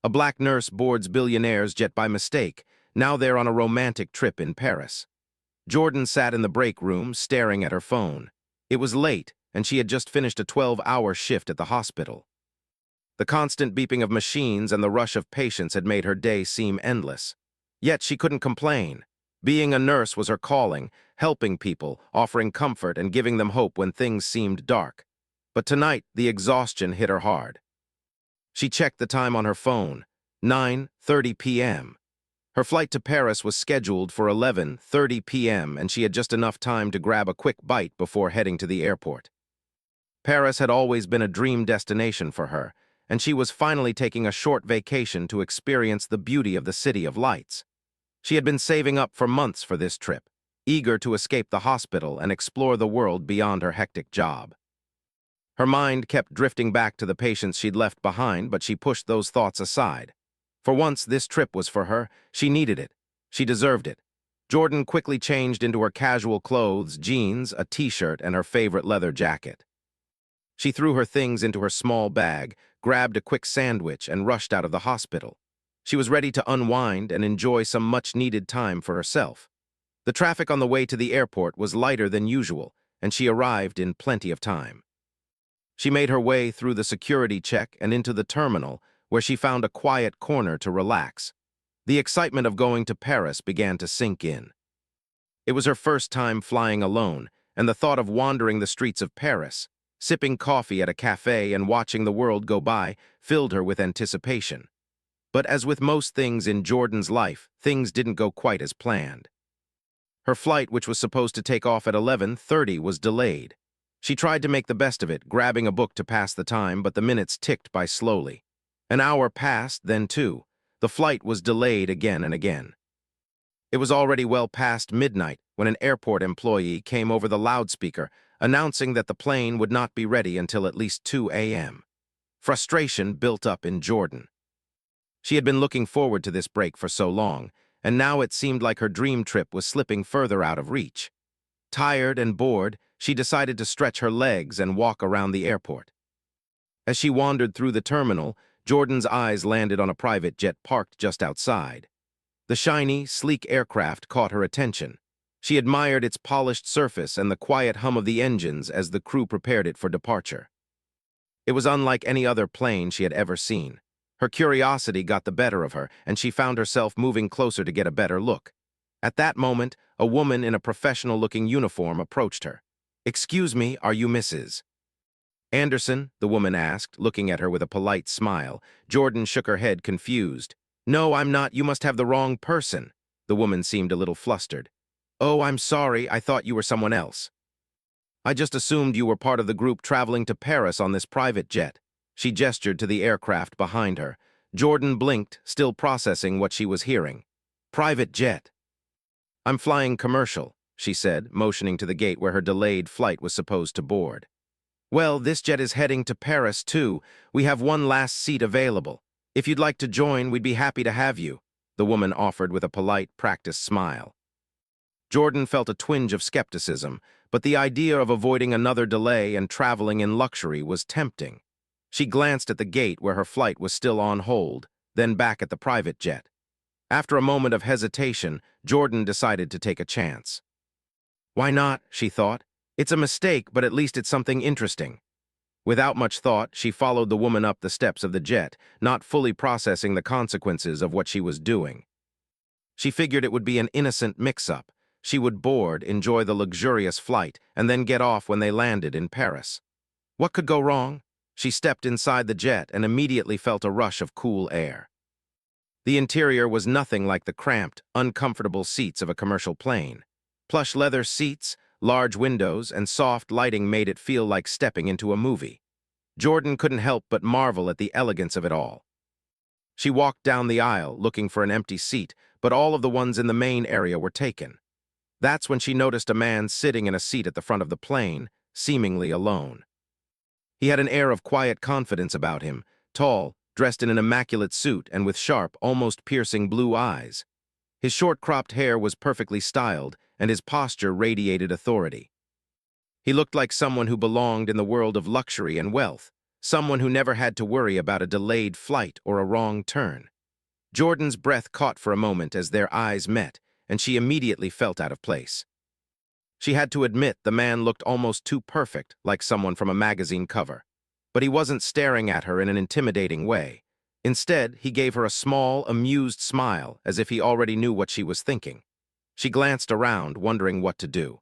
A black nurse boards Billionaire's jet by mistake. Now they're on a romantic trip in Paris. Jordan sat in the break room, staring at her phone. It was late, and she had just finished a 12-hour shift at the hospital. The constant beeping of machines and the rush of patients had made her day seem endless. Yet she couldn't complain. Being a nurse was her calling, helping people, offering comfort and giving them hope when things seemed dark. But tonight, the exhaustion hit her hard. She checked the time on her phone, 9:30 p.m. Her flight to Paris was scheduled for 11:30 p.m., and she had just enough time to grab a quick bite before heading to the airport. Paris had always been a dream destination for her, and she was finally taking a short vacation to experience the beauty of the City of Lights. She had been saving up for months for this trip, eager to escape the hospital and explore the world beyond her hectic job. Her mind kept drifting back to the patients she'd left behind, but she pushed those thoughts aside. For once, this trip was for her. She needed it. She deserved it. Jordan quickly changed into her casual clothes, jeans, a t-shirt, and her favorite leather jacket. She threw her things into her small bag, grabbed a quick sandwich, and rushed out of the hospital. She was ready to unwind and enjoy some much-needed time for herself. The traffic on the way to the airport was lighter than usual, and she arrived in plenty of time. She made her way through the security check and into the terminal, where she found a quiet corner to relax. The excitement of going to Paris began to sink in. It was her first time flying alone, and the thought of wandering the streets of Paris, sipping coffee at a cafe and watching the world go by, filled her with anticipation. But as with most things in Jordan's life, things didn't go quite as planned. Her flight, which was supposed to take off at 11:30, was delayed. She tried to make the best of it, grabbing a book to pass the time, but the minutes ticked by slowly. An hour passed, then two. The flight was delayed again and again. It was already well past midnight when an airport employee came over the loudspeaker, announcing that the plane would not be ready until at least 2 a.m. Frustration built up in Jordan. She had been looking forward to this break for so long, and now it seemed like her dream trip was slipping further out of reach. Tired and bored, she decided to stretch her legs and walk around the airport. As she wandered through the terminal, Jordan's eyes landed on a private jet parked just outside. The shiny, sleek aircraft caught her attention. She admired its polished surface and the quiet hum of the engines as the crew prepared it for departure. It was unlike any other plane she had ever seen. Her curiosity got the better of her, and she found herself moving closer to get a better look. At that moment, a woman in a professional-looking uniform approached her. "Excuse me, are you Mrs. Anderson?" the woman asked, looking at her with a polite smile. Jordan shook her head, confused. "No, I'm not. You must have the wrong person." The woman seemed a little flustered. "Oh, I'm sorry. I thought you were someone else. I just assumed you were part of the group traveling to Paris on this private jet." She gestured to the aircraft behind her. Jordan blinked, still processing what she was hearing. "Private jet." "I'm flying commercial," she said, motioning to the gate where her delayed flight was supposed to board. "Well, this jet is heading to Paris, too. We have one last seat available. If you'd like to join, we'd be happy to have you," the woman offered with a polite, practiced smile. Jordan felt a twinge of skepticism, but the idea of avoiding another delay and traveling in luxury was tempting. She glanced at the gate where her flight was still on hold, then back at the private jet. After a moment of hesitation, Jordan decided to take a chance. "Why not?" she thought. "It's a mistake, but at least it's something interesting." Without much thought, she followed the woman up the steps of the jet, not fully processing the consequences of what she was doing. She figured it would be an innocent mix-up. She would board, enjoy the luxurious flight, and then get off when they landed in Paris. What could go wrong? She stepped inside the jet and immediately felt a rush of cool air. The interior was nothing like the cramped, uncomfortable seats of a commercial plane. Plush leather seats, large windows, and soft lighting made it feel like stepping into a movie. Jordan couldn't help but marvel at the elegance of it all. She walked down the aisle, looking for an empty seat, but all of the ones in the main area were taken. That's when she noticed a man sitting in a seat at the front of the plane, seemingly alone. He had an air of quiet confidence about him, tall, dressed in an immaculate suit and with sharp, almost piercing blue eyes. His short-cropped hair was perfectly styled, and his posture radiated authority. He looked like someone who belonged in the world of luxury and wealth, someone who never had to worry about a delayed flight or a wrong turn. Jordan's breath caught for a moment as their eyes met, and she immediately felt out of place. She had to admit the man looked almost too perfect, like someone from a magazine cover. But he wasn't staring at her in an intimidating way. Instead, he gave her a small, amused smile, as if he already knew what she was thinking. She glanced around, wondering what to do.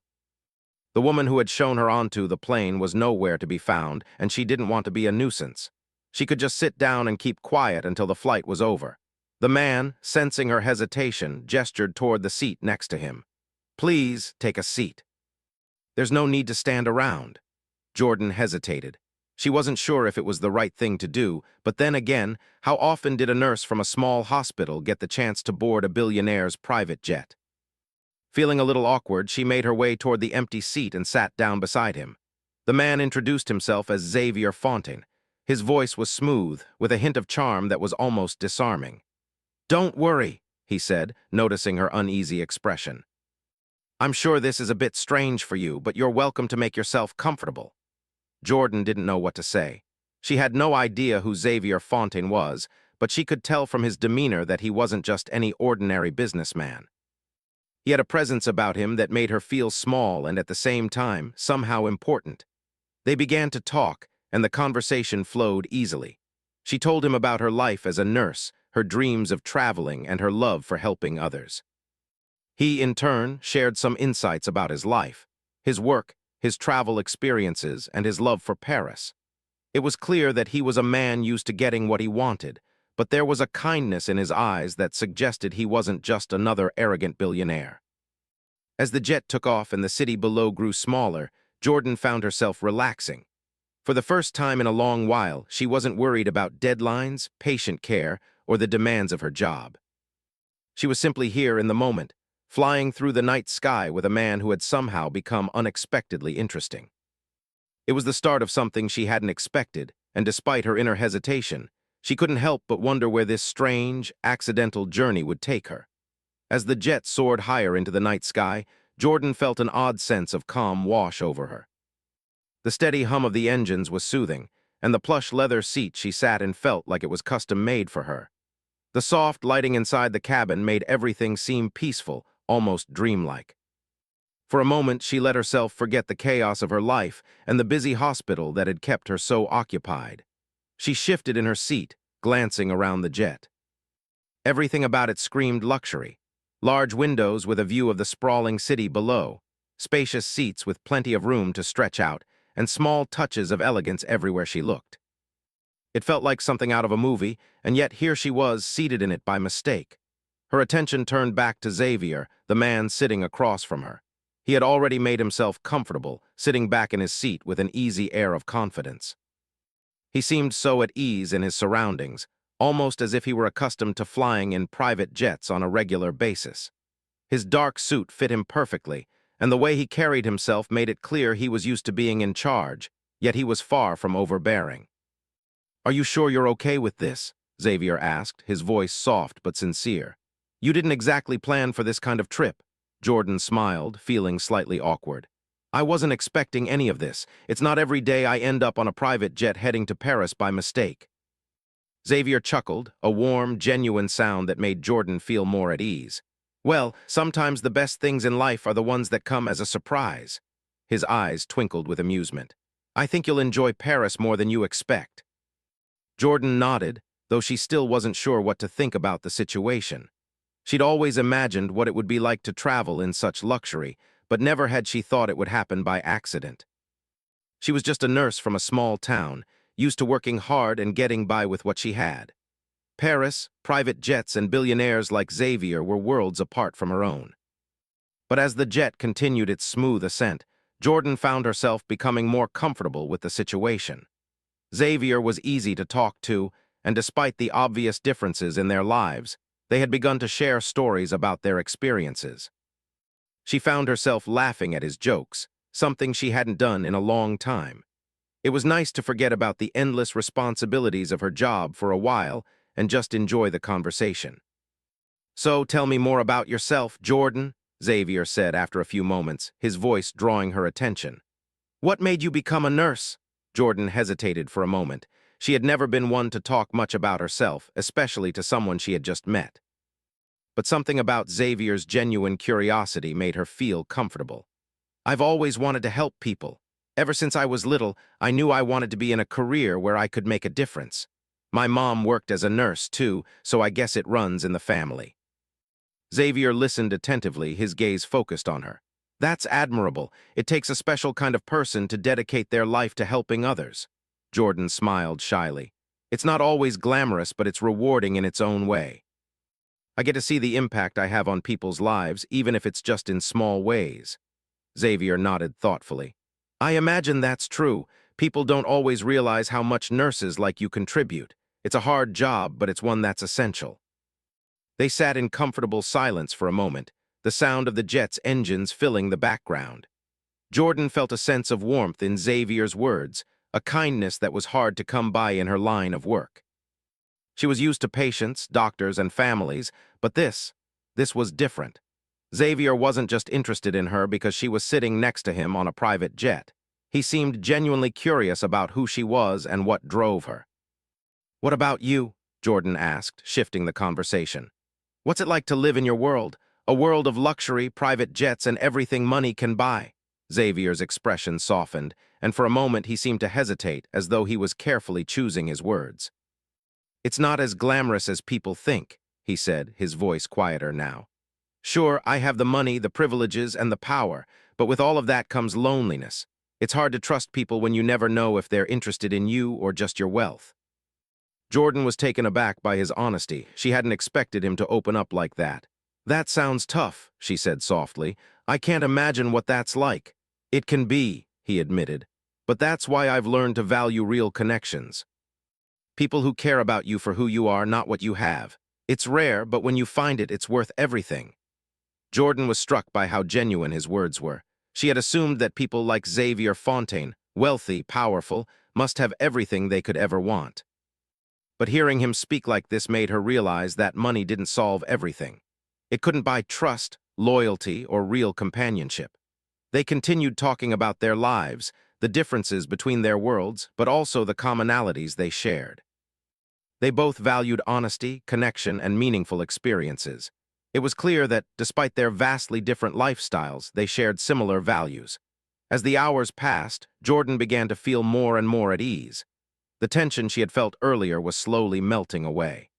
The woman who had shown her onto the plane was nowhere to be found, and she didn't want to be a nuisance. She could just sit down and keep quiet until the flight was over. The man, sensing her hesitation, gestured toward the seat next to him. "Please take a seat." "There's no need to stand around." Jordan hesitated. She wasn't sure if it was the right thing to do, but then again, how often did a nurse from a small hospital get the chance to board a billionaire's private jet? Feeling a little awkward, she made her way toward the empty seat and sat down beside him. The man introduced himself as Xavier Fontaine. His voice was smooth, with a hint of charm that was almost disarming. "Don't worry," he said, noticing her uneasy expression. "I'm sure this is a bit strange for you, but you're welcome to make yourself comfortable." Jordan didn't know what to say. She had no idea who Xavier Fontaine was, but she could tell from his demeanor that he wasn't just any ordinary businessman. He had a presence about him that made her feel small and at the same time somehow important. They began to talk, and the conversation flowed easily. She told him about her life as a nurse, her dreams of traveling, and her love for helping others. He, in turn, shared some insights about his life, his work, his travel experiences, and his love for Paris. It was clear that he was a man used to getting what he wanted, but there was a kindness in his eyes that suggested he wasn't just another arrogant billionaire. As the jet took off and the city below grew smaller, Jordan found herself relaxing. For the first time in a long while, she wasn't worried about deadlines, patient care, or the demands of her job. She was simply here in the moment, flying through the night sky with a man who had somehow become unexpectedly interesting. It was the start of something she hadn't expected, and despite her inner hesitation, she couldn't help but wonder where this strange, accidental journey would take her. As the jet soared higher into the night sky, Jordan felt an odd sense of calm wash over her. The steady hum of the engines was soothing, and the plush leather seat she sat in felt like it was custom-made for her. The soft lighting inside the cabin made everything seem peaceful, almost dreamlike. For a moment, she let herself forget the chaos of her life and the busy hospital that had kept her so occupied. She shifted in her seat, glancing around the jet. Everything about it screamed luxury. Large windows with a view of the sprawling city below, spacious seats with plenty of room to stretch out, and small touches of elegance everywhere she looked. It felt like something out of a movie, and yet here she was, seated in it by mistake. Her attention turned back to Xavier, the man sitting across from her. He had already made himself comfortable, sitting back in his seat with an easy air of confidence. He seemed so at ease in his surroundings, almost as if he were accustomed to flying in private jets on a regular basis. His dark suit fit him perfectly, and the way he carried himself made it clear he was used to being in charge, yet he was far from overbearing. "Are you sure you're okay with this?" Xavier asked, his voice soft but sincere. "You didn't exactly plan for this kind of trip." Jordan smiled, feeling slightly awkward. "I wasn't expecting any of this. It's not every day I end up on a private jet heading to Paris by mistake." Xavier chuckled, a warm, genuine sound that made Jordan feel more at ease. "Well, sometimes the best things in life are the ones that come as a surprise." His eyes twinkled with amusement. "I think you'll enjoy Paris more than you expect." Jordan nodded, though she still wasn't sure what to think about the situation. She'd always imagined what it would be like to travel in such luxury, but never had she thought it would happen by accident. She was just a nurse from a small town, used to working hard and getting by with what she had. Paris, private jets, and billionaires like Xavier were worlds apart from her own. But as the jet continued its smooth ascent, Jordan found herself becoming more comfortable with the situation. Xavier was easy to talk to, and despite the obvious differences in their lives, they had begun to share stories about their experiences. She found herself laughing at his jokes, something she hadn't done in a long time. It was nice to forget about the endless responsibilities of her job for a while and just enjoy the conversation. "So tell me more about yourself, Jordan," Xavier said after a few moments, his voice drawing her attention. "What made you become a nurse?" Jordan hesitated for a moment. She had never been one to talk much about herself, especially to someone she had just met. But something about Xavier's genuine curiosity made her feel comfortable. I've always wanted to help people. Ever since I was little, I knew I wanted to be in a career where I could make a difference. My mom worked as a nurse, too, so I guess it runs in the family. Xavier listened attentively, his gaze focused on her. That's admirable. It takes a special kind of person to dedicate their life to helping others. Jordan smiled shyly. It's not always glamorous, but it's rewarding in its own way. I get to see the impact I have on people's lives, even if it's just in small ways. Xavier nodded thoughtfully. I imagine that's true. People don't always realize how much nurses like you contribute. It's a hard job, but it's one that's essential. They sat in comfortable silence for a moment, the sound of the jet's engines filling the background. Jordan felt a sense of warmth in Xavier's words, a kindness that was hard to come by in her line of work. She was used to patients, doctors, and families, but this was different. Xavier wasn't just interested in her because she was sitting next to him on a private jet. He seemed genuinely curious about who she was and what drove her. "What about you?" Jordan asked, shifting the conversation. "What's it like to live in your world? A world of luxury, private jets, and everything money can buy." Xavier's expression softened, and for a moment he seemed to hesitate, as though he was carefully choosing his words. "It's not as glamorous as people think," he said, his voice quieter now. "Sure, I have the money, the privileges, and the power, but with all of that comes loneliness. It's hard to trust people when you never know if they're interested in you or just your wealth." Jordan was taken aback by his honesty. She hadn't expected him to open up like that. "That sounds tough," she said softly. "I can't imagine what that's like." "It can be," he admitted. "But that's why I've learned to value real connections. People who care about you for who you are, not what you have. It's rare, but when you find it, it's worth everything." Jordan was struck by how genuine his words were. She had assumed that people like Xavier Fontaine, wealthy, powerful, must have everything they could ever want. But hearing him speak like this made her realize that money didn't solve everything. It couldn't buy trust, loyalty, or real companionship. They continued talking about their lives, the differences between their worlds, but also the commonalities they shared. They both valued honesty, connection, and meaningful experiences. It was clear that, despite their vastly different lifestyles, they shared similar values. As the hours passed, Jordan began to feel more and more at ease. The tension she had felt earlier was slowly melting away.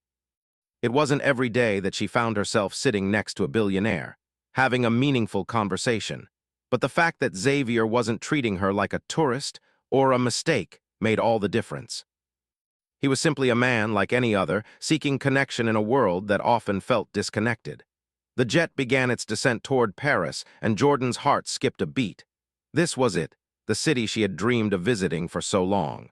It wasn't every day that she found herself sitting next to a billionaire, having a meaningful conversation. But the fact that Xavier wasn't treating her like a tourist or a mistake made all the difference. He was simply a man like any other, seeking connection in a world that often felt disconnected. The jet began its descent toward Paris, and Jordan's heart skipped a beat. This was it, the city she had dreamed of visiting for so long.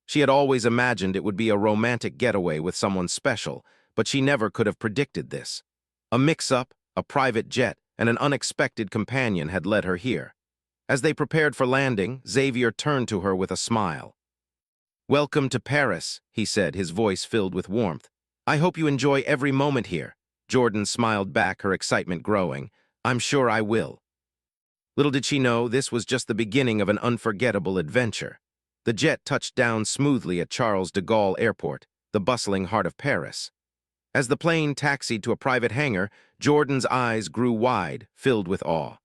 She had always imagined it would be a romantic getaway with someone special, but she never could have predicted this. A mix-up, a private jet, and an unexpected companion had led her here. As they prepared for landing, Xavier turned to her with a smile. "Welcome to Paris," he said, his voice filled with warmth. "I hope you enjoy every moment here." Jordan smiled back, her excitement growing. "I'm sure I will." Little did she know this was just the beginning of an unforgettable adventure. The jet touched down smoothly at Charles de Gaulle Airport, the bustling heart of Paris. As the plane taxied to a private hangar, Jordan's eyes grew wide, filled with awe.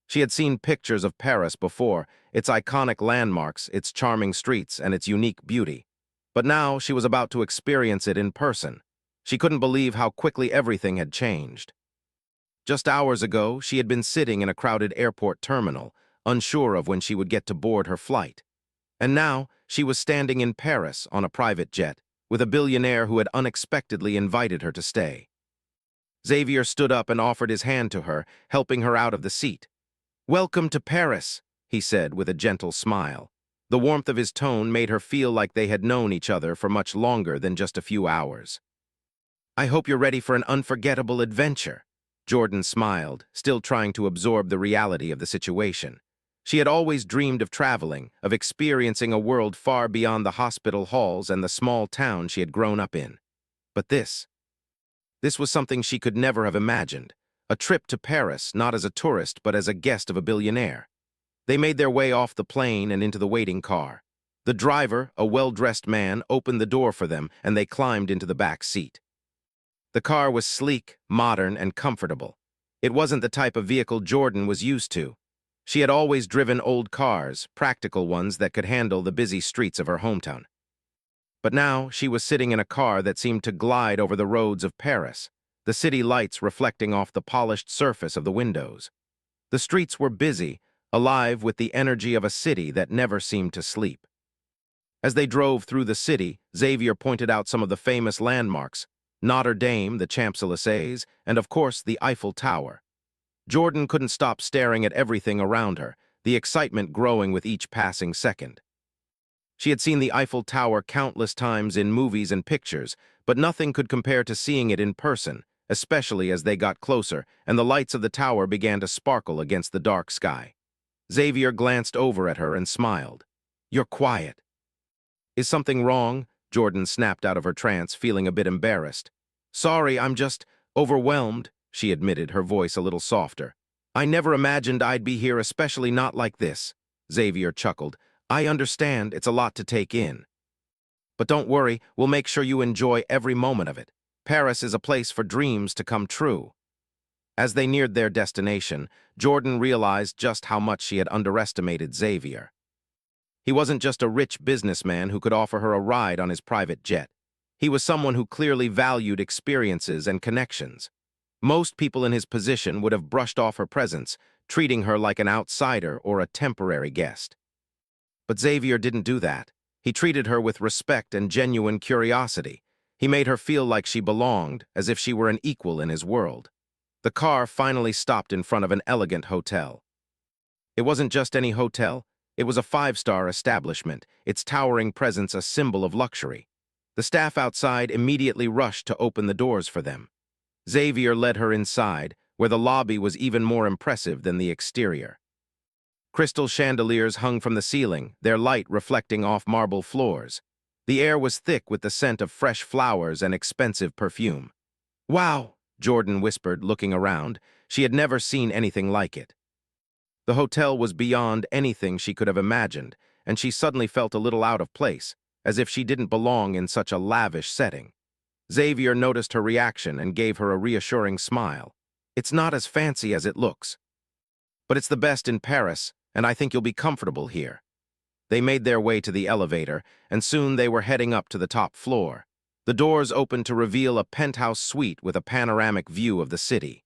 She had seen pictures of Paris before, its iconic landmarks, its charming streets, and its unique beauty. But now she was about to experience it in person. She couldn't believe how quickly everything had changed. Just hours ago, she had been sitting in a crowded airport terminal, unsure of when she would get to board her flight. And now, she was standing in Paris on a private jet, with a billionaire who had unexpectedly invited her to stay. Xavier stood up and offered his hand to her, helping her out of the seat. "Welcome to Paris," he said with a gentle smile. The warmth of his tone made her feel like they had known each other for much longer than just a few hours. "I hope you're ready for an unforgettable adventure." Jordan smiled, still trying to absorb the reality of the situation. She had always dreamed of traveling, of experiencing a world far beyond the hospital halls and the small town she had grown up in. But this was something she could never have imagined. A trip to Paris, not as a tourist, but as a guest of a billionaire. They made their way off the plane and into the waiting car. The driver, a well-dressed man, opened the door for them, and they climbed into the back seat. The car was sleek, modern, and comfortable. It wasn't the type of vehicle Jordan was used to. She had always driven old cars, practical ones that could handle the busy streets of her hometown. But now she was sitting in a car that seemed to glide over the roads of Paris, the city lights reflecting off the polished surface of the windows. The streets were busy, alive with the energy of a city that never seemed to sleep. As they drove through the city, Xavier pointed out some of the famous landmarks: Notre Dame, the Champs-Élysées, and of course the Eiffel Tower. Jordan couldn't stop staring at everything around her, the excitement growing with each passing second. She had seen the Eiffel Tower countless times in movies and pictures, but nothing could compare to seeing it in person, especially as they got closer and the lights of the tower began to sparkle against the dark sky. Xavier glanced over at her and smiled. "You're quiet." "Is something wrong?" Jordan snapped out of her trance, feeling a bit embarrassed. "Sorry, I'm just overwhelmed," she admitted, her voice a little softer. "I never imagined I'd be here, especially not like this." Xavier chuckled. "I understand, it's a lot to take in. But don't worry, we'll make sure you enjoy every moment of it. Paris is a place for dreams to come true." As they neared their destination, Jordan realized just how much she had underestimated Xavier. He wasn't just a rich businessman who could offer her a ride on his private jet. He was someone who clearly valued experiences and connections. Most people in his position would have brushed off her presence, treating her like an outsider or a temporary guest. But Xavier didn't do that. He treated her with respect and genuine curiosity. He made her feel like she belonged, as if she were an equal in his world. The car finally stopped in front of an elegant hotel. It wasn't just any hotel. It was a five-star establishment, its towering presence a symbol of luxury. The staff outside immediately rushed to open the doors for them. Xavier led her inside, where the lobby was even more impressive than the exterior. Crystal chandeliers hung from the ceiling, their light reflecting off marble floors. The air was thick with the scent of fresh flowers and expensive perfume. "Wow," Jordan whispered, looking around. She had never seen anything like it. The hotel was beyond anything she could have imagined, and she suddenly felt a little out of place, as if she didn't belong in such a lavish setting. Xavier noticed her reaction and gave her a reassuring smile. "It's not as fancy as it looks. But it's the best in Paris, and I think you'll be comfortable here." They made their way to the elevator, and soon they were heading up to the top floor. The doors opened to reveal a penthouse suite with a panoramic view of the city.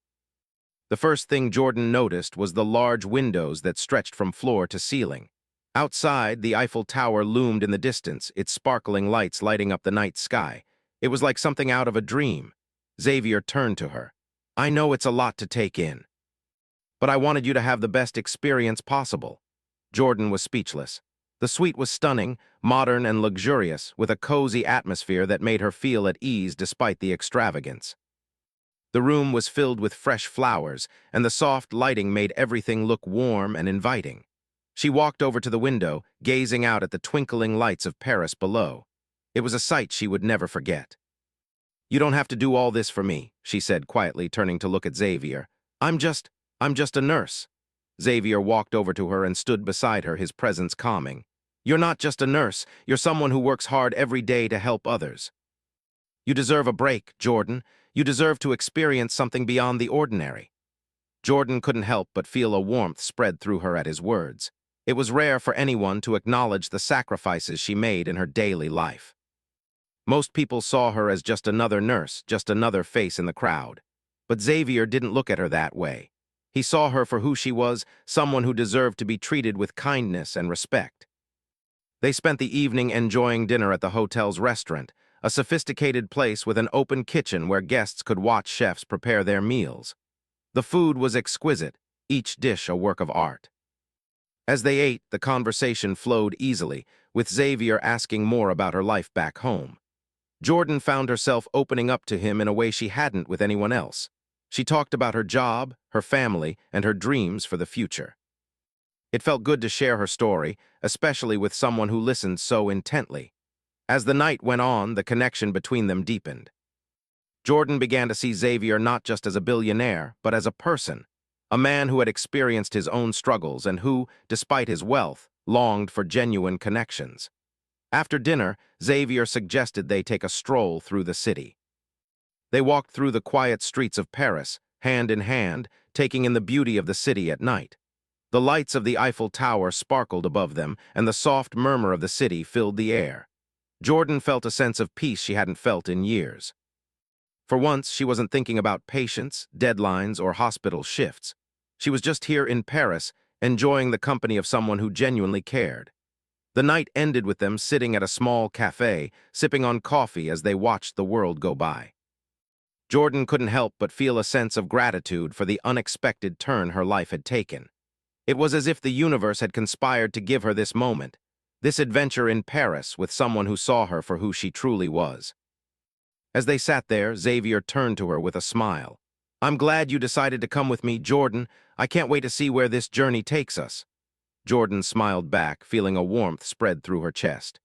The first thing Jordan noticed was the large windows that stretched from floor to ceiling. Outside, the Eiffel Tower loomed in the distance, its sparkling lights lighting up the night sky. It was like something out of a dream. Xavier turned to her. "I know it's a lot to take in, but I wanted you to have the best experience possible." Jordan was speechless. The suite was stunning, modern and luxurious, with a cozy atmosphere that made her feel at ease despite the extravagance. The room was filled with fresh flowers, and the soft lighting made everything look warm and inviting. She walked over to the window, gazing out at the twinkling lights of Paris below. It was a sight she would never forget. "You don't have to do all this for me," she said quietly, turning to look at Xavier. I'm just a nurse." Xavier walked over to her and stood beside her, his presence calming. "You're not just a nurse, you're someone who works hard every day to help others. You deserve a break, Jordan. You deserve to experience something beyond the ordinary." Jordan couldn't help but feel a warmth spread through her at his words. It was rare for anyone to acknowledge the sacrifices she made in her daily life. Most people saw her as just another nurse, just another face in the crowd. But Xavier didn't look at her that way. He saw her for who she was, someone who deserved to be treated with kindness and respect. They spent the evening enjoying dinner at the hotel's restaurant, a sophisticated place with an open kitchen where guests could watch chefs prepare their meals. The food was exquisite, each dish a work of art. As they ate, the conversation flowed easily, with Xavier asking more about her life back home. Jordan found herself opening up to him in a way she hadn't with anyone else. She talked about her job, her family, and her dreams for the future. It felt good to share her story, especially with someone who listened so intently. As the night went on, the connection between them deepened. Jordan began to see Xavier not just as a billionaire, but as a person a man who had experienced his own struggles and who, despite his wealth, longed for genuine connections. After dinner, Xavier suggested they take a stroll through the city. They walked through the quiet streets of Paris, hand in hand, taking in the beauty of the city at night. The lights of the Eiffel Tower sparkled above them, and the soft murmur of the city filled the air. Jordan felt a sense of peace she hadn't felt in years. For once, she wasn't thinking about patients, deadlines, or hospital shifts. She was just here in Paris, enjoying the company of someone who genuinely cared. The night ended with them sitting at a small cafe, sipping on coffee as they watched the world go by. Jordan couldn't help but feel a sense of gratitude for the unexpected turn her life had taken. It was as if the universe had conspired to give her this moment, this adventure in Paris with someone who saw her for who she truly was. As they sat there, Xavier turned to her with a smile. "I'm glad you decided to come with me, Jordan. I can't wait to see where this journey takes us." Jordan smiled back, feeling a warmth spread through her chest.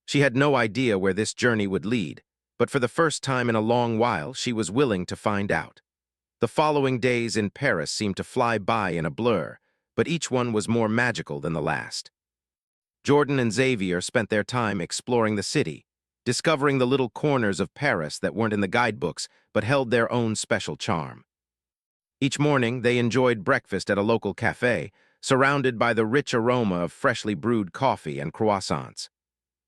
She had no idea where this journey would lead, but for the first time in a long while, she was willing to find out. The following days in Paris seemed to fly by in a blur, but each one was more magical than the last. Jordan and Xavier spent their time exploring the city, discovering the little corners of Paris that weren't in the guidebooks but held their own special charm. Each morning, they enjoyed breakfast at a local cafe, surrounded by the rich aroma of freshly brewed coffee and croissants.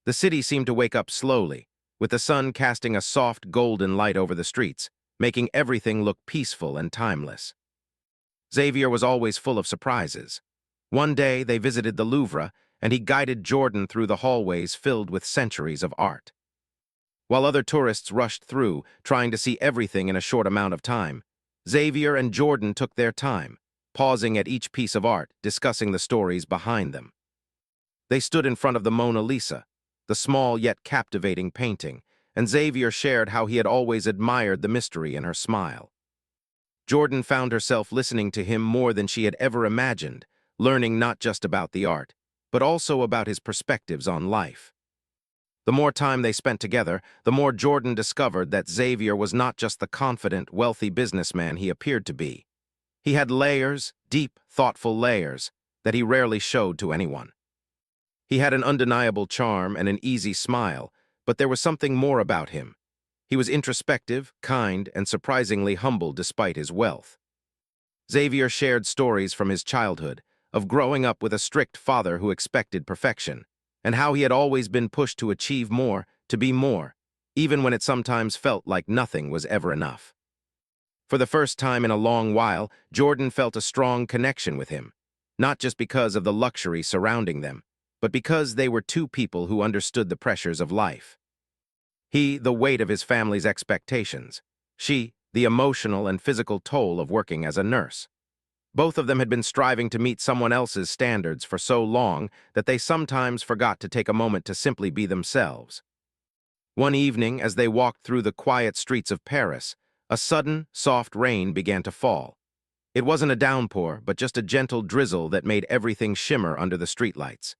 The city seemed to wake up slowly, with the sun casting a soft golden light over the streets, making everything look peaceful and timeless. Xavier was always full of surprises. One day, they visited the Louvre, and he guided Jordan through the hallways filled with centuries of art. While other tourists rushed through, trying to see everything in a short amount of time, Xavier and Jordan took their time, pausing at each piece of art, discussing the stories behind them. They stood in front of the Mona Lisa, the small yet captivating painting, and Xavier shared how he had always admired the mystery in her smile. Jordan found herself listening to him more than she had ever imagined, learning not just about the art, but also about his perspectives on life. The more time they spent together, the more Jordan discovered that Xavier was not just the confident, wealthy businessman he appeared to be. He had layers, deep, thoughtful layers, that he rarely showed to anyone. He had an undeniable charm and an easy smile, but there was something more about him. He was introspective, kind, and surprisingly humble despite his wealth. Xavier shared stories from his childhood, of growing up with a strict father who expected perfection, and how he had always been pushed to achieve more, to be more, even when it sometimes felt like nothing was ever enough. For the first time in a long while, Jordan felt a strong connection with him, not just because of the luxury surrounding them, but because they were two people who understood the pressures of life. He, the weight of his family's expectations; she, the emotional and physical toll of working as a nurse. Both of them had been striving to meet someone else's standards for so long that they sometimes forgot to take a moment to simply be themselves. One evening, as they walked through the quiet streets of Paris, a sudden, soft rain began to fall. It wasn't a downpour, but just a gentle drizzle that made everything shimmer under the streetlights.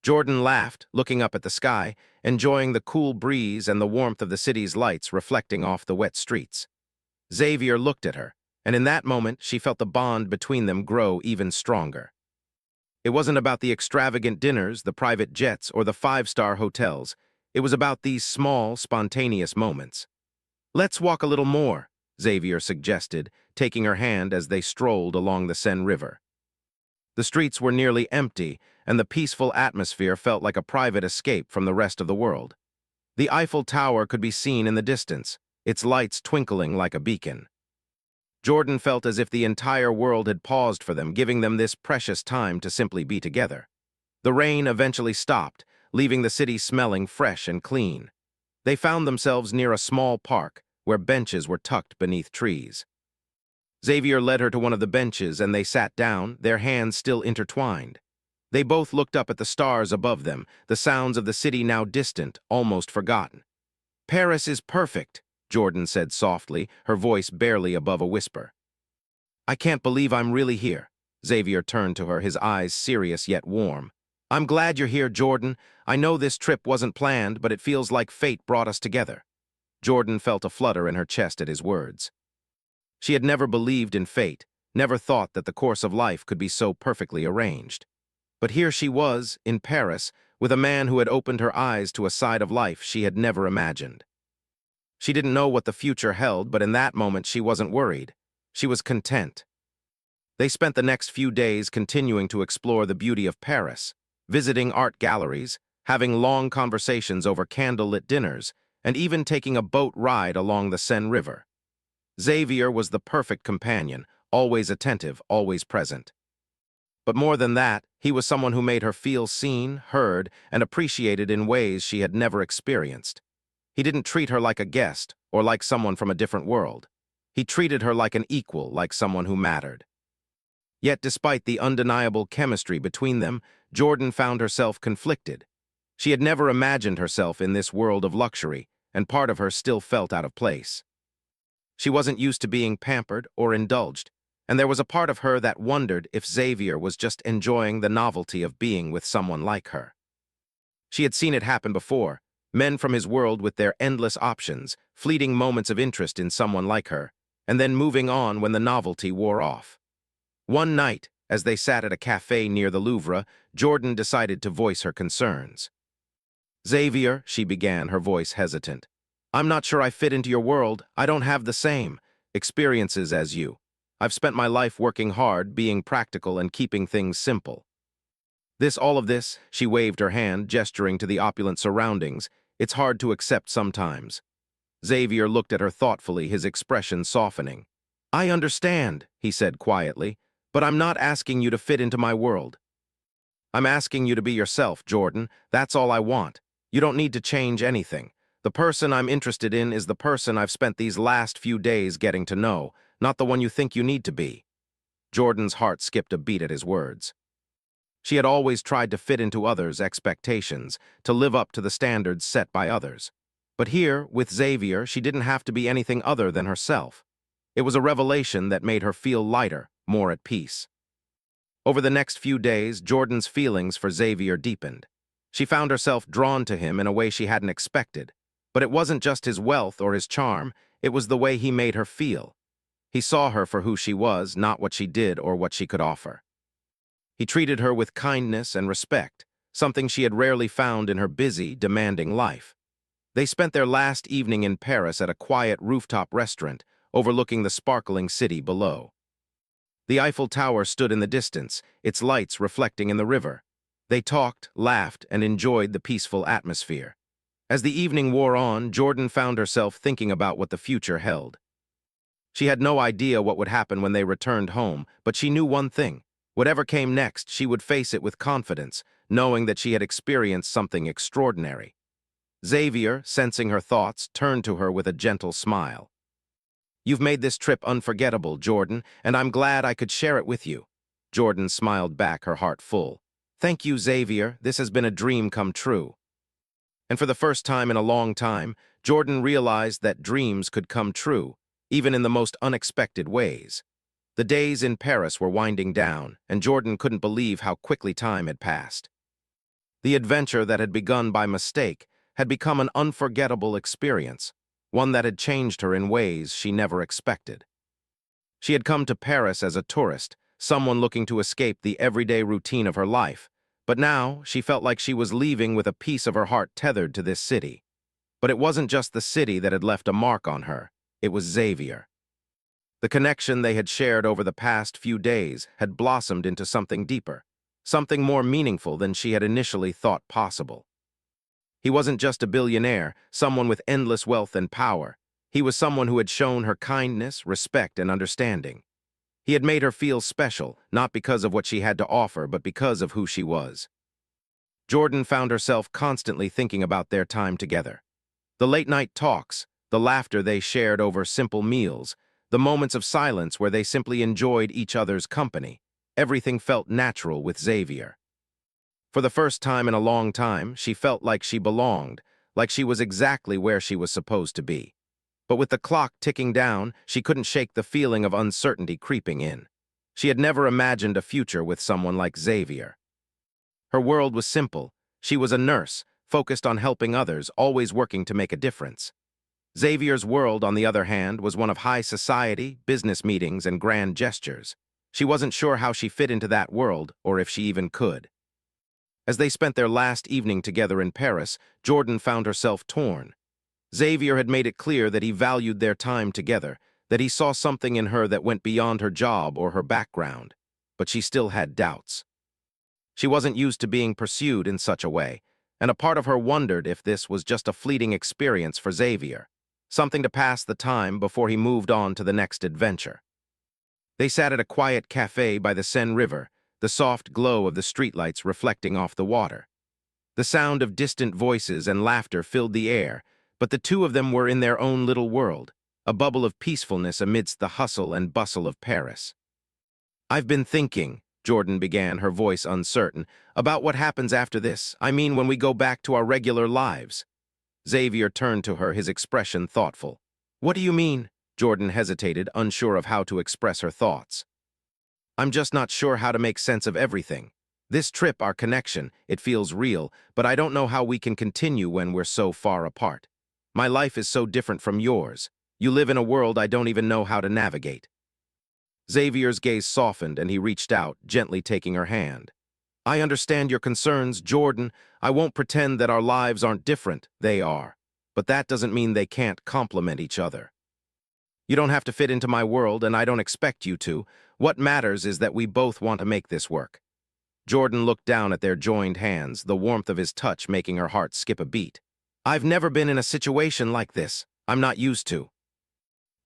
Jordan laughed, looking up at the sky, enjoying the cool breeze and the warmth of the city's lights reflecting off the wet streets. Xavier looked at her, and in that moment she felt the bond between them grow even stronger. It wasn't about the extravagant dinners, the private jets, or the five-star hotels. It was about these small, spontaneous moments. "Let's walk a little more," Xavier suggested, taking her hand as they strolled along the Seine River. The streets were nearly empty, and the peaceful atmosphere felt like a private escape from the rest of the world. The Eiffel Tower could be seen in the distance, its lights twinkling like a beacon. Jordan felt as if the entire world had paused for them, giving them this precious time to simply be together. The rain eventually stopped, leaving the city smelling fresh and clean. They found themselves near a small park, where benches were tucked beneath trees. Xavier led her to one of the benches, and they sat down, their hands still intertwined. They both looked up at the stars above them, the sounds of the city now distant, almost forgotten. "Paris is perfect," Jordan said softly, her voice barely above a whisper. "I can't believe I'm really here." Xavier turned to her, his eyes serious yet warm. "I'm glad you're here, Jordan. I know this trip wasn't planned, but it feels like fate brought us together." Jordan felt a flutter in her chest at his words. She had never believed in fate, never thought that the course of life could be so perfectly arranged. But here she was, in Paris, with a man who had opened her eyes to a side of life she had never imagined. She didn't know what the future held, but in that moment she wasn't worried. She was content. They spent the next few days continuing to explore the beauty of Paris, visiting art galleries, having long conversations over candlelit dinners, and even taking a boat ride along the Seine River. Xavier was the perfect companion, always attentive, always present. But more than that, he was someone who made her feel seen, heard, and appreciated in ways she had never experienced. He didn't treat her like a guest or like someone from a different world. He treated her like an equal, like someone who mattered. Yet despite the undeniable chemistry between them, Jordan found herself conflicted. She had never imagined herself in this world of luxury, and part of her still felt out of place. She wasn't used to being pampered or indulged, and there was a part of her that wondered if Xavier was just enjoying the novelty of being with someone like her. She had seen it happen before, men from his world with their endless options, fleeting moments of interest in someone like her, and then moving on when the novelty wore off. One night, as they sat at a cafe near the Louvre, Jordan decided to voice her concerns. "Xavier," she began, her voice hesitant, "I'm not sure I fit into your world. I don't have the same experiences as you. I've spent my life working hard, being practical, and keeping things simple." All of this, she waved her hand, gesturing to the opulent surroundings. "It's hard to accept sometimes." Xavier looked at her thoughtfully, his expression softening. "I understand," he said quietly, "but I'm not asking you to fit into my world. I'm asking you to be yourself, Jordan. That's all I want. You don't need to change anything. The person I'm interested in is the person I've spent these last few days getting to know, not the one you think you need to be." Jordan's heart skipped a beat at his words. She had always tried to fit into others' expectations, to live up to the standards set by others. But here, with Xavier, she didn't have to be anything other than herself. It was a revelation that made her feel lighter, more at peace. Over the next few days, Jordan's feelings for Xavier deepened. She found herself drawn to him in a way she hadn't expected. But it wasn't just his wealth or his charm, it was the way he made her feel. He saw her for who she was, not what she did or what she could offer. He treated her with kindness and respect, something she had rarely found in her busy, demanding life. They spent their last evening in Paris at a quiet rooftop restaurant, overlooking the sparkling city below. The Eiffel Tower stood in the distance, its lights reflecting in the river. They talked, laughed, and enjoyed the peaceful atmosphere. As the evening wore on, Jordan found herself thinking about what the future held. She had no idea what would happen when they returned home, but she knew one thing. Whatever came next, she would face it with confidence, knowing that she had experienced something extraordinary. Xavier, sensing her thoughts, turned to her with a gentle smile. "You've made this trip unforgettable, Jordan, and I'm glad I could share it with you." Jordan smiled back, her heart full. "Thank you, Xavier. This has been a dream come true." And for the first time in a long time, Jordan realized that dreams could come true, even in the most unexpected ways. The days in Paris were winding down, and Jordan couldn't believe how quickly time had passed. The adventure that had begun by mistake had become an unforgettable experience, one that had changed her in ways she never expected. She had come to Paris as a tourist, someone looking to escape the everyday routine of her life, but now she felt like she was leaving with a piece of her heart tethered to this city. But it wasn't just the city that had left a mark on her, it was Xavier. The connection they had shared over the past few days had blossomed into something deeper, something more meaningful than she had initially thought possible. He wasn't just a billionaire, someone with endless wealth and power. He was someone who had shown her kindness, respect, and understanding. He had made her feel special, not because of what she had to offer, but because of who she was. Jordan found herself constantly thinking about their time together. The late-night talks, the laughter they shared over simple meals, the moments of silence where they simply enjoyed each other's company. Everything felt natural with Xavier. For the first time in a long time, she felt like she belonged, like she was exactly where she was supposed to be. But with the clock ticking down, she couldn't shake the feeling of uncertainty creeping in. She had never imagined a future with someone like Xavier. Her world was simple. She was a nurse, focused on helping others, always working to make a difference. Xavier's world, on the other hand, was one of high society, business meetings, and grand gestures. She wasn't sure how she fit into that world, or if she even could. As they spent their last evening together in Paris, Jordan found herself torn. Xavier had made it clear that he valued their time together, that he saw something in her that went beyond her job or her background. But she still had doubts. She wasn't used to being pursued in such a way, and a part of her wondered if this was just a fleeting experience for Xavier, something to pass the time before he moved on to the next adventure. They sat at a quiet cafe by the Seine River, the soft glow of the streetlights reflecting off the water. The sound of distant voices and laughter filled the air, but the two of them were in their own little world, a bubble of peacefulness amidst the hustle and bustle of Paris. "I've been thinking," Jordan began, her voice uncertain, "about what happens after this. I mean, when we go back to our regular lives." Xavier turned to her, his expression thoughtful. "What do you mean?" Jordan hesitated, unsure of how to express her thoughts. "I'm just not sure how to make sense of everything. This trip, our connection, it feels real, but I don't know how we can continue when we're so far apart. My life is so different from yours. You live in a world I don't even know how to navigate." Xavier's gaze softened and he reached out, gently taking her hand. "I understand your concerns, Jordan. I won't pretend that our lives aren't different. They are. But that doesn't mean they can't complement each other. You don't have to fit into my world, and I don't expect you to. What matters is that we both want to make this work." Jordan looked down at their joined hands, the warmth of his touch making her heart skip a beat. "I've never been in a situation like this. I'm not used to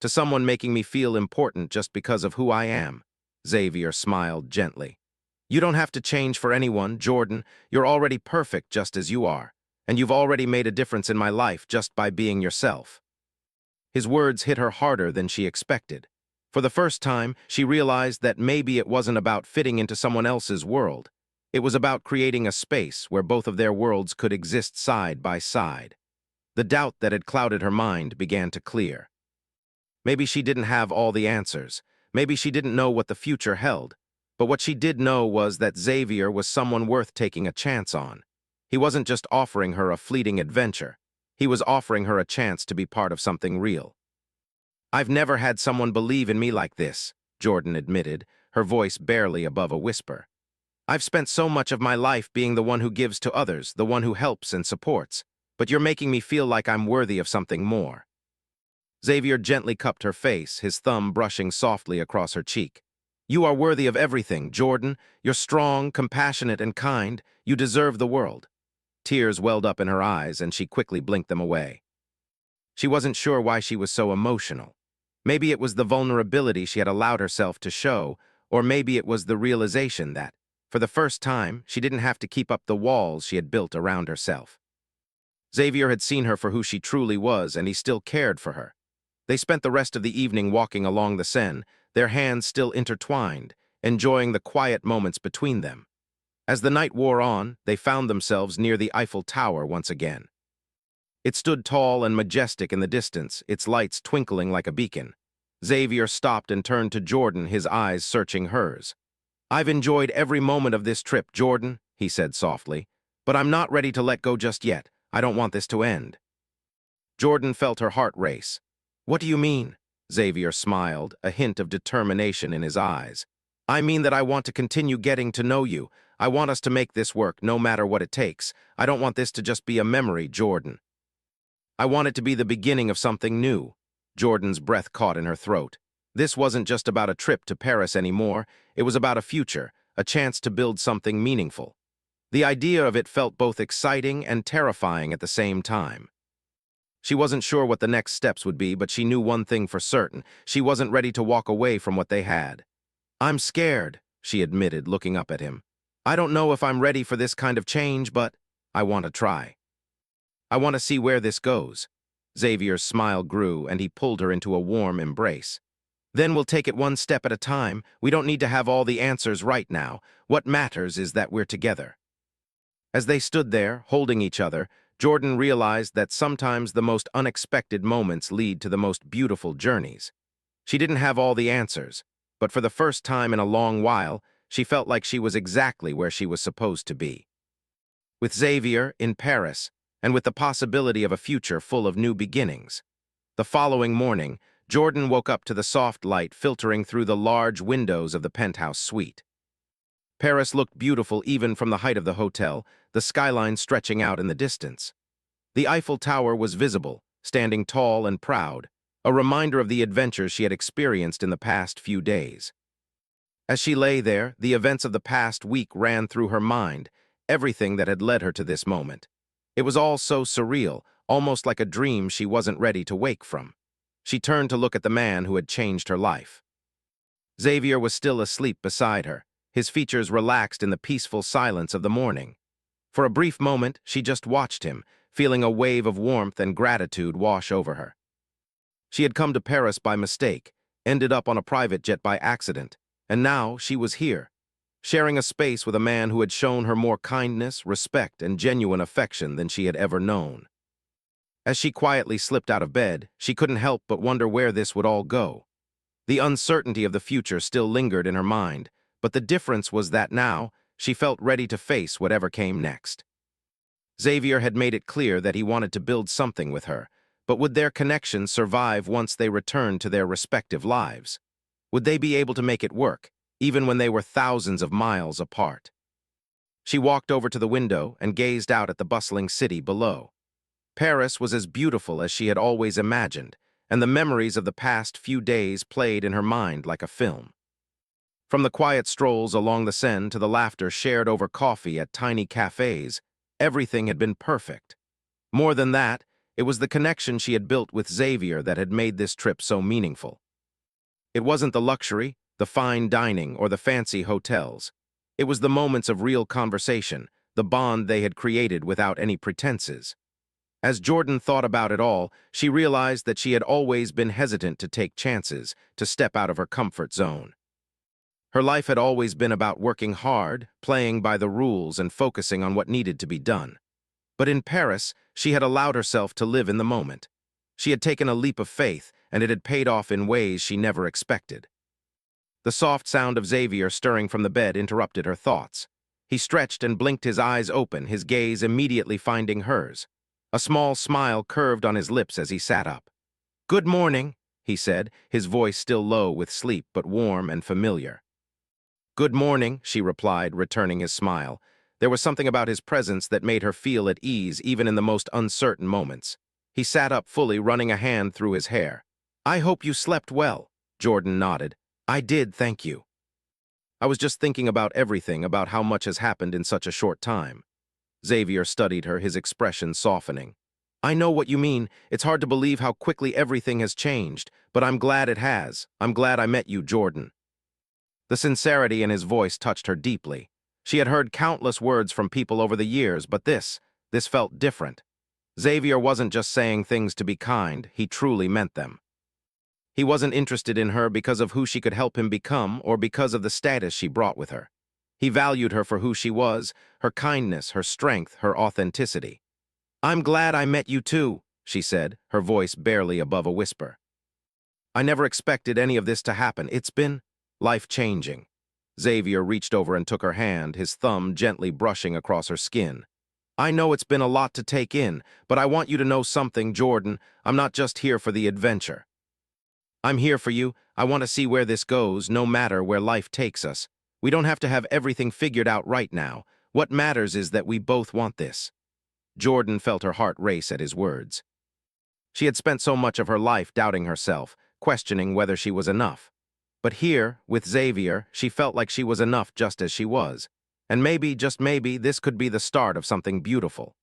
someone making me feel important just because of who I am." Xavier smiled gently. "You don't have to change for anyone, Jordan. You're already perfect just as you are, and you've already made a difference in my life just by being yourself." His words hit her harder than she expected. For the first time, she realized that maybe it wasn't about fitting into someone else's world. It was about creating a space where both of their worlds could exist side by side. The doubt that had clouded her mind began to clear. Maybe she didn't have all the answers. Maybe she didn't know what the future held. But what she did know was that Xavier was someone worth taking a chance on. He wasn't just offering her a fleeting adventure. He was offering her a chance to be part of something real. "I've never had someone believe in me like this," Jordan admitted, her voice barely above a whisper. "I've spent so much of my life being the one who gives to others, the one who helps and supports. But you're making me feel like I'm worthy of something more." Xavier gently cupped her face, his thumb brushing softly across her cheek. "You are worthy of everything, Jordan. You're strong, compassionate, and kind. You deserve the world." Tears welled up in her eyes, and she quickly blinked them away. She wasn't sure why she was so emotional. Maybe it was the vulnerability she had allowed herself to show, or maybe it was the realization that, for the first time, she didn't have to keep up the walls she had built around herself. Xavier had seen her for who she truly was, and he still cared for her. They spent the rest of the evening walking along the Seine, their hands still intertwined, enjoying the quiet moments between them. As the night wore on, they found themselves near the Eiffel Tower once again. It stood tall and majestic in the distance, its lights twinkling like a beacon. Xavier stopped and turned to Jordan, his eyes searching hers. "I've enjoyed every moment of this trip, Jordan," he said softly, "but I'm not ready to let go just yet. I don't want this to end." Jordan felt her heart race. "What do you mean?" Xavier smiled, a hint of determination in his eyes. "I mean that I want to continue getting to know you. I want us to make this work, no matter what it takes. I don't want this to just be a memory, Jordan. I want it to be the beginning of something new." Jordan's breath caught in her throat. This wasn't just about a trip to Paris anymore. It was about a future, a chance to build something meaningful. The idea of it felt both exciting and terrifying at the same time. She wasn't sure what the next steps would be, but she knew one thing for certain. She wasn't ready to walk away from what they had. "I'm scared," she admitted, looking up at him. "I don't know if I'm ready for this kind of change, but I want to try. I want to see where this goes." Xavier's smile grew, and he pulled her into a warm embrace. "Then we'll take it one step at a time. We don't need to have all the answers right now. What matters is that we're together." As they stood there, holding each other, Jordan realized that sometimes the most unexpected moments lead to the most beautiful journeys. She didn't have all the answers, but for the first time in a long while, she felt like she was exactly where she was supposed to be. With Xavier in Paris, and with the possibility of a future full of new beginnings. The following morning, Jordan woke up to the soft light filtering through the large windows of the penthouse suite. Paris looked beautiful even from the height of the hotel, the skyline stretching out in the distance. The Eiffel Tower was visible, standing tall and proud, a reminder of the adventures she had experienced in the past few days. As she lay there, the events of the past week ran through her mind, everything that had led her to this moment. It was all so surreal, almost like a dream she wasn't ready to wake from. She turned to look at the man who had changed her life. Xavier was still asleep beside her, his features relaxed in the peaceful silence of the morning. For a brief moment, she just watched him, feeling a wave of warmth and gratitude wash over her. She had come to Paris by mistake, ended up on a private jet by accident, and now she was here, sharing a space with a man who had shown her more kindness, respect, and genuine affection than she had ever known. As she quietly slipped out of bed, she couldn't help but wonder where this would all go. The uncertainty of the future still lingered in her mind, but the difference was that now, she felt ready to face whatever came next. Xavier had made it clear that he wanted to build something with her, but would their connection survive once they returned to their respective lives? Would they be able to make it work, even when they were thousands of miles apart? She walked over to the window and gazed out at the bustling city below. Paris was as beautiful as she had always imagined, and the memories of the past few days played in her mind like a film. From the quiet strolls along the Seine to the laughter shared over coffee at tiny cafes, everything had been perfect. More than that, it was the connection she had built with Xavier that had made this trip so meaningful. It wasn't the luxury, the fine dining, or the fancy hotels. It was the moments of real conversation, the bond they had created without any pretenses. As Jordan thought about it all, she realized that she had always been hesitant to take chances, to step out of her comfort zone. Her life had always been about working hard, playing by the rules, and focusing on what needed to be done. But in Paris, she had allowed herself to live in the moment. She had taken a leap of faith, and it had paid off in ways she never expected. The soft sound of Xavier stirring from the bed interrupted her thoughts. He stretched and blinked his eyes open, his gaze immediately finding hers. A small smile curved on his lips as he sat up. "Good morning," he said, his voice still low with sleep but warm and familiar. "Good morning," she replied, returning his smile. There was something about his presence that made her feel at ease even in the most uncertain moments. He sat up fully, running a hand through his hair. "I hope you slept well," Jordan nodded. "I did, thank you. I was just thinking about everything, about how much has happened in such a short time." Xavier studied her, his expression softening. "I know what you mean. It's hard to believe how quickly everything has changed, but I'm glad it has. I'm glad I met you, Jordan." The sincerity in his voice touched her deeply. She had heard countless words from people over the years, but this felt different. Xavier wasn't just saying things to be kind, he truly meant them. He wasn't interested in her because of who she could help him become or because of the status she brought with her. He valued her for who she was, her kindness, her strength, her authenticity. "I'm glad I met you too," she said, her voice barely above a whisper. "I never expected any of this to happen. It's been life-changing." Xavier reached over and took her hand, his thumb gently brushing across her skin. "I know it's been a lot to take in, but I want you to know something, Jordan. I'm not just here for the adventure. I'm here for you. I want to see where this goes, no matter where life takes us. We don't have to have everything figured out right now. What matters is that we both want this." Jordan felt her heart race at his words. She had spent so much of her life doubting herself, questioning whether she was enough. But here, with Xavier, she felt like she was enough just as she was. And maybe, just maybe, this could be the start of something beautiful.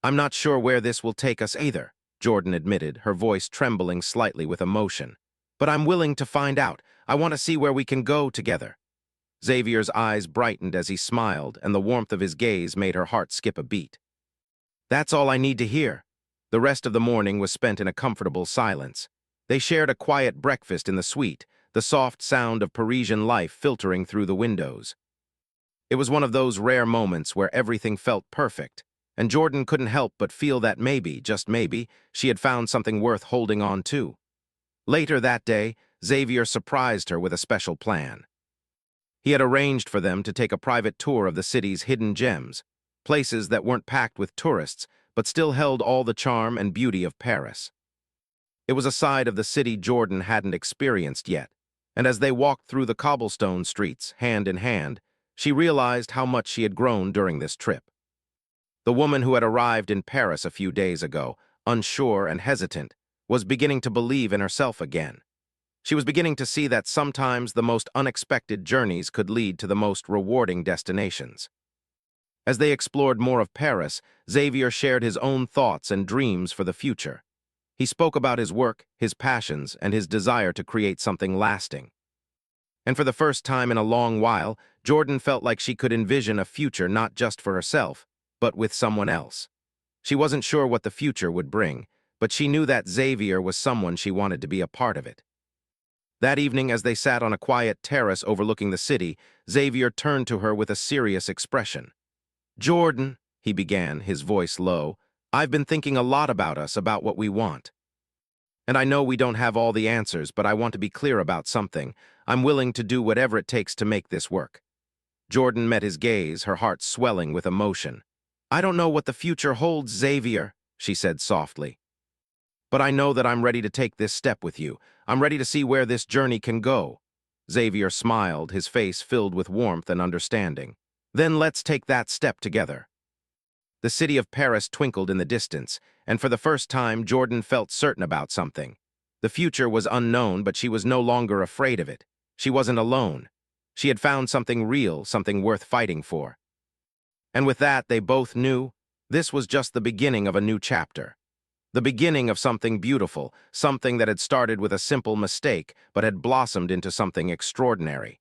"I'm not sure where this will take us either," Jordan admitted, her voice trembling slightly with emotion. "But I'm willing to find out. I want to see where we can go together." Xavier's eyes brightened as he smiled, and the warmth of his gaze made her heart skip a beat. "That's all I need to hear." The rest of the morning was spent in a comfortable silence. They shared a quiet breakfast in the suite, the soft sound of Parisian life filtering through the windows. It was one of those rare moments where everything felt perfect, and Jordan couldn't help but feel that maybe, just maybe, she had found something worth holding on to. Later that day, Xavier surprised her with a special plan. He had arranged for them to take a private tour of the city's hidden gems, places that weren't packed with tourists, but still held all the charm and beauty of Paris. It was a side of the city Jordan hadn't experienced yet, and as they walked through the cobblestone streets, hand in hand, she realized how much she had grown during this trip. The woman who had arrived in Paris a few days ago, unsure and hesitant, was beginning to believe in herself again. She was beginning to see that sometimes the most unexpected journeys could lead to the most rewarding destinations. As they explored more of Paris, Xavier shared his own thoughts and dreams for the future. He spoke about his work, his passions, and his desire to create something lasting. And for the first time in a long while, Jordan felt like she could envision a future not just for herself, but with someone else. She wasn't sure what the future would bring, but she knew that Xavier was someone she wanted to be a part of it. That evening, as they sat on a quiet terrace overlooking the city, Xavier turned to her with a serious expression. "Jordan," he began, his voice low, "I've been thinking a lot about us, about what we want. And I know we don't have all the answers, but I want to be clear about something. I'm willing to do whatever it takes to make this work." Jordan met his gaze, her heart swelling with emotion. "I don't know what the future holds, Xavier," she said softly. "But I know that I'm ready to take this step with you. I'm ready to see where this journey can go." Xavier smiled, his face filled with warmth and understanding. "Then let's take that step together." The city of Paris twinkled in the distance, and for the first time Jordan felt certain about something. The future was unknown, but she was no longer afraid of it. She wasn't alone. She had found something real, something worth fighting for. And with that, they both knew this was just the beginning of a new chapter. The beginning of something beautiful, something that had started with a simple mistake, but had blossomed into something extraordinary.